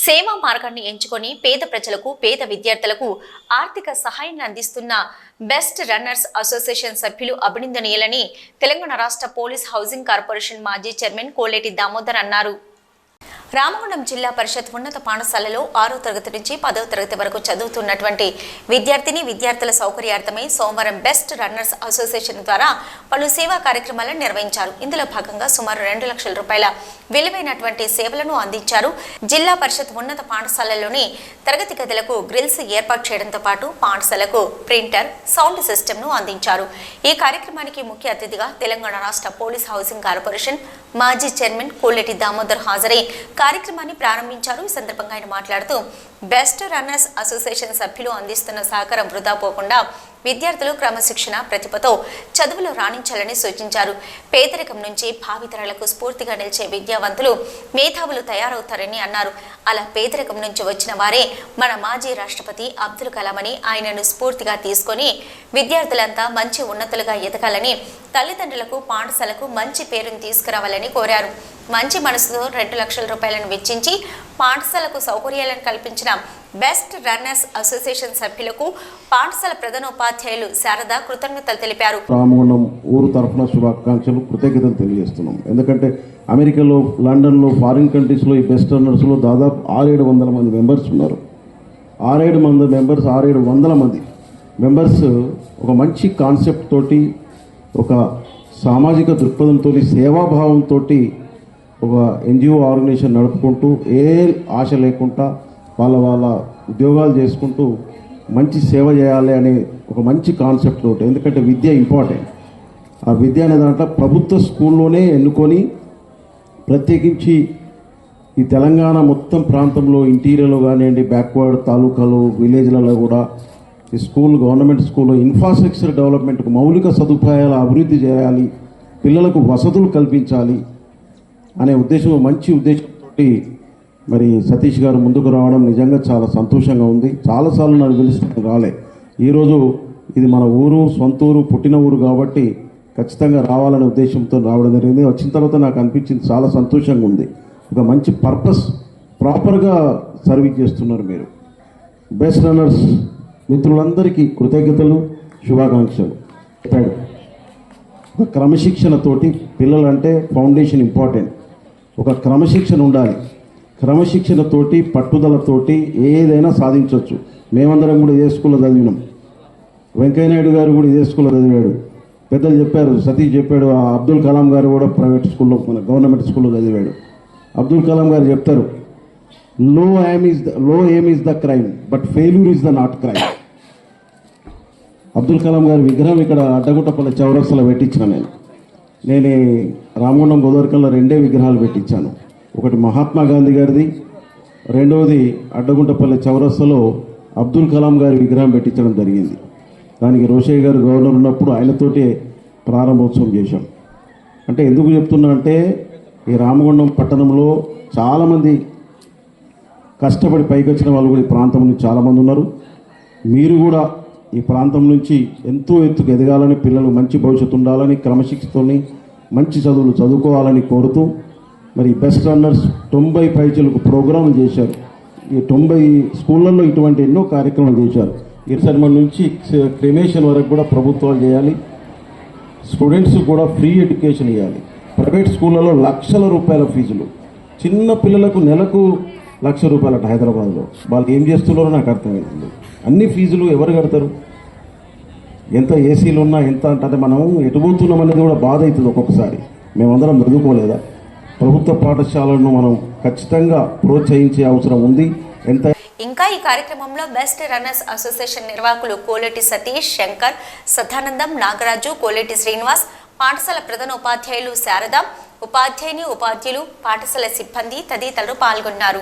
సేవా మార్గాన్ని ఎంచుకొని పేద ప్రజలకు, పేద విద్యార్థులకు ఆర్థిక సహాయాన్ని అందిస్తున్న బెస్ట్ రన్నర్స్ అసోసియేషన్ సభ్యులు అభినందనీయులని తెలంగాణ రాష్ట్ర పోలీస్ హౌసింగ్ కార్పొరేషన్ మాజీ చైర్మన్ కోలేటి దామోదర్ అన్నారు. రామగుండం జిల్లా పరిషత్ ఉన్నత పాఠశాలలో 6వ తరగతి నుంచి 10వ తరగతి వరకు చదువుతున్నటువంటి విద్యార్థుల సౌకర్యార్థమై సోమవారం బెస్ట్ రన్నర్స్ అసోసియేషన్ ద్వారా పలు సేవా కార్యక్రమాలను నిర్వహించారు. ఇందులో భాగంగా సుమారు 2 లక్షల రూపాయల విలువైనటువంటి సేవలను అందించారు. జిల్లా పరిషత్ ఉన్నత పాఠశాలలోని తరగతి గదులకు గ్రిల్స్ ఏర్పాటు చేయడంతో పాటు పాఠశాలకు ప్రింటర్, సౌండ్ సిస్టమ్ను అందించారు. ఈ కార్యక్రమానికి ముఖ్య అతిథిగా తెలంగాణ రాష్ట్ర పోలీస్ హౌసింగ్ కార్పొరేషన్ మాజీ చైర్మన్ కోలేటి దామోదర్ హాజరై కార్యక్రమాన్ని ప్రారంభించారు. ఈ సందర్భంగా ఆయన మాట్లాడుతూ బెస్ట్ రన్నర్స్ అసోసియేషన్ సభ్యులు అందిస్తున్న సహకారం వృధా పోకుండా విద్యార్థులు క్రమశిక్షణ, ప్రతిభతో చదువులో రాణించాలని సూచించారు. పేదరికం నుంచి భావితరాలకు స్ఫూర్తిగా నిలిచే విద్యావంతులు, మేధావులు తయారవుతారని అన్నారు. అలా పేదరికం నుంచి వచ్చిన వారే మన మాజీ రాష్ట్రపతి అబ్దుల్ కలాం అని ఆయనను స్ఫూర్తిగా తీసుకొని విద్యార్థులంతా మంచి ఉన్నతులుగా ఎదగాలని, తల్లిదండ్రులకు, పాఠశాలకు మంచి పేరును తీసుకురావాలని కోరారు. మంచి మనసుతో 2 లక్షల రూపాయలను వెచ్చించి పాఠశాలకు సౌకర్యాలను కల్పించిన బెస్ట్ రన్నర్స్ అసోసియేషన్ సభ్యులకు పాఠశాల ప్రధానోపాధ్యాయులు శారద కృతజ్ఞతలు తెలిపారు. రామగుండం ఊరు తరఫున శుభాకాంక్షలు, కృతజ్ఞతలు తెలియజేస్తున్నాం. ఎందుకంటే అమెరికాలో, లండన్లో, ఫారిన్ కంట్రీస్లో ఈ బెస్ట్ రన్నర్స్లో దాదాపు 600-700 మంది మెంబర్స్ ఉన్నారు. 600-700 మంది మెంబర్స్ ఒక మంచి కాన్సెప్ట్ తోటి, ఒక సామాజిక దృక్పథంతో, సేవాభావంతో ఒక ఎన్జిఓ ఆర్గనైజేషన్ నడుపుకుంటూ ఏ ఆశ లేకుండా వాళ్ళ ఉద్యోగాలు చేసుకుంటూ మంచి సేవ చేయాలి అనే ఒక మంచి కాన్సెప్ట్ తోటి. ఎందుకంటే విద్య ఇంపార్టెంట్. ఆ విద్య అనే దాంట్లో ప్రభుత్వ స్కూల్లోనే ఎన్నుకొని, ప్రత్యేకించి ఈ తెలంగాణ మొత్తం ప్రాంతంలో ఇంటీరియర్లో కానివ్వండి, బ్యాక్వర్డ్ తాలూకాలు, విలేజ్లలో కూడా ఈ స్కూల్, గవర్నమెంట్ స్కూల్లో ఇన్ఫ్రాస్ట్రక్చర్ డెవలప్మెంట్కు మౌలిక సదుపాయాల అభివృద్ధి చేయాలి, పిల్లలకు వసతులు కల్పించాలి అనే ఉద్దేశం, మంచి ఉద్దేశంతో మరి సతీష్ గారు ముందుకు రావడం నిజంగా చాలా సంతోషంగా ఉంది. చాలాసార్లు నాకు పిలుస్తూ రాలే. ఈరోజు ఇది మన ఊరు, సొంత ఊరు, పుట్టిన ఊరు కాబట్టి ఖచ్చితంగా రావాలనే ఉద్దేశంతో రావడం జరిగింది. వచ్చిన తర్వాత నాకు అనిపించింది చాలా సంతోషంగా ఉంది. ఒక మంచి పర్పస్, ప్రాపర్గా సర్వీస్ చేస్తున్నారు మీరు. బెస్ట్ రన్నర్స్ మిత్రులందరికీ కృతజ్ఞతలు, శుభాకాంక్షలు. ఒక క్రమశిక్షణతోటి, పిల్లలంటే ఫౌండేషన్ ఇంపార్టెంట్. ఒక క్రమశిక్షణ ఉండాలి. క్రమశిక్షణతోటి, పట్టుదలతోటి ఏదైనా సాధించవచ్చు. మేమందరం కూడా ఇదే స్కూల్లో చదివినాం. వెంకయ్యనాయుడు గారు కూడా ఇదే స్కూల్లో చదివాడు. పెద్దలు చెప్పారు, సతీష్ చెప్పాడు. అబ్దుల్ కలాం గారు కూడా ప్రైవేట్ స్కూల్లో, మన గవర్నమెంట్ స్కూల్లో చదివాడు. అబ్దుల్ కలాం గారు చెప్తారు, లో aim is the crime but failure is the not crime. Abdul Kalam గారి విగ్రహం ఇక్కడ అడ్డగుట్టపల్లి చౌరస్తాలో పెట్టించిన నేను రామగుండం గోదావరికంలో 2 విగ్రహాలు పెట్టించాను. ఒకటి మహాత్మా గాంధీ గారిది, రెండవది అడ్డగుంటపల్లి చౌరస్తాలో అబ్దుల్ కలాం గారి విగ్రహం పెట్టించడం జరిగింది. దానికి రోషయ్య గారు గవర్నర్ ఉన్నప్పుడు ఆయనతోటే ప్రారంభోత్సవం చేశాం. అంటే ఎందుకు చెప్తున్నా అంటే, ఈ రామగుండం పట్టణంలో చాలామంది కష్టపడి పైకి వచ్చిన వాళ్ళు కూడా ఈ ప్రాంతం నుంచి చాలామంది ఉన్నారు. మీరు కూడా ఈ ప్రాంతం నుంచి ఎంతో ఎత్తుకు ఎదగాలని, పిల్లలు మంచి భవిష్యత్తు ఉండాలని, క్రమశిక్షణతోని మంచి చదువులు చదువుకోవాలని కోరుతూ మరి బెస్ట్ రన్నర్స్ 90 పైచలకు ప్రోగ్రాంలు చేశారు. ఈ 90 స్కూళ్ళల్లో ఇటువంటి ఎన్నో కార్యక్రమాలు చేశారు. ఇర్సర్మన్ నుంచి క్రిమేషన్ వరకు కూడా ప్రభుత్వాలు చేయాలి. స్టూడెంట్స్ కూడా ఫ్రీ ఎడ్యుకేషన్ ఇవ్వాలి. ప్రైవేట్ స్కూళ్ళలో లక్షల రూపాయల ఫీజులు, చిన్న పిల్లలకు నెలకు ₹1,00,000 హైదరాబాద్లో. వాళ్ళు ఏం చేస్తున్నారో నాకు అర్థమవుతుంది. అన్ని ఫీజులు ఎవరు కడతారు? ఎంత ఏసీలు ఉన్నా ఎంత అంటే మనం ఎటుపోతున్నాం అనేది కూడా బాధ అవుతుంది ఒక్కొక్కసారి. మేమందరం చదువుకోలేదా? ప్రభుత్వ పాఠశాలను మనం ఖచ్చితంగా ప్రోత్సహించే అవసరం ఉంది. ఇంకా ఈ కార్యక్రమంలో బెస్ట్ రన్నర్స్ అసోసియేషన్ నిర్వాహకులు కోలేటి సతీష్, శంకర్, సదానందం, నాగరాజు, కోలేటి శ్రీనివాస్, పాఠశాల ప్రధాన ఉపాధ్యాయులు శారద, ఉపాధ్యాయుని, ఉపాధ్యాయులు, పాఠశాల సిబ్బంది తదితరులు పాల్గొన్నారు.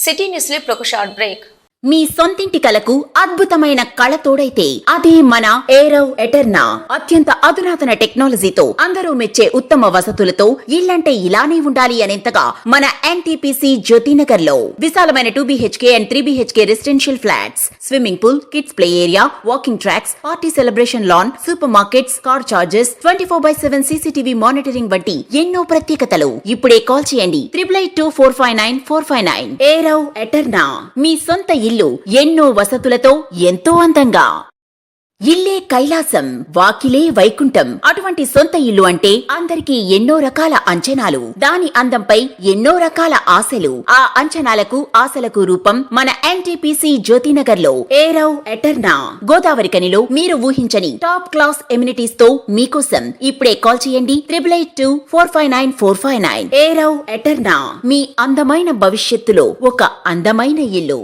సిటీ న్యూస్లో ఒక షార్ట్ బ్రేక్. మీ సొంతింటి కలకు అద్భుతమైన కళ తోడైతే అదే మన ఏరవ్ ఎటర్నా. అత్యంత అధునాతన టెక్నాలజీతో అందరూ మెచ్చే ఉత్తమ వసతులతో ఇల్లంటే ఇలానే ఉండాలి అనేంతగా మన ఎన్టీపీసీ జ్యోతినగర్ లో విశాలమైన 2BHK and 3BHK residential flats, swimming pool, kids play area, walking tracks, party celebration lawn, supermarkets, car charges, 24/7 CCTV monitoring వంటి ఎన్నో ప్రత్యేకతలు. ఇప్పుడే కాల్ చేయండి 882459 ఏరవ్ ఎటర్నా. మీ సొంత ఇల్లు ఎన్నో వసతులతో ఎంతో అందంగా. ఇల్లే కైలాసం, వాకిలే వైకుంఠం. అటువంటి సొంత ఇల్లు అంటే అందరికీ ఎన్నో రకాల అంచనాలు, దాని అందంపై ఎన్నో రకాల ఆశలు. ఆ అంచనాలకు ఆశలకు రూపం మన ఎన్టీపీసీ జ్యోతినగర్ లో ఏరవ్ ఎటర్నా. గోదావరి కనిలో మీరు ఊహించని టాప్ క్లాస్ ఎమ్యూనిటీస్ తో మీకోసం ఇప్పుడే కాల్ చేయండి 882459 ఏరవ్ ఎటర్నా. మీ అందమైన భవిష్యత్తులో ఒక అందమైన ఇల్లు.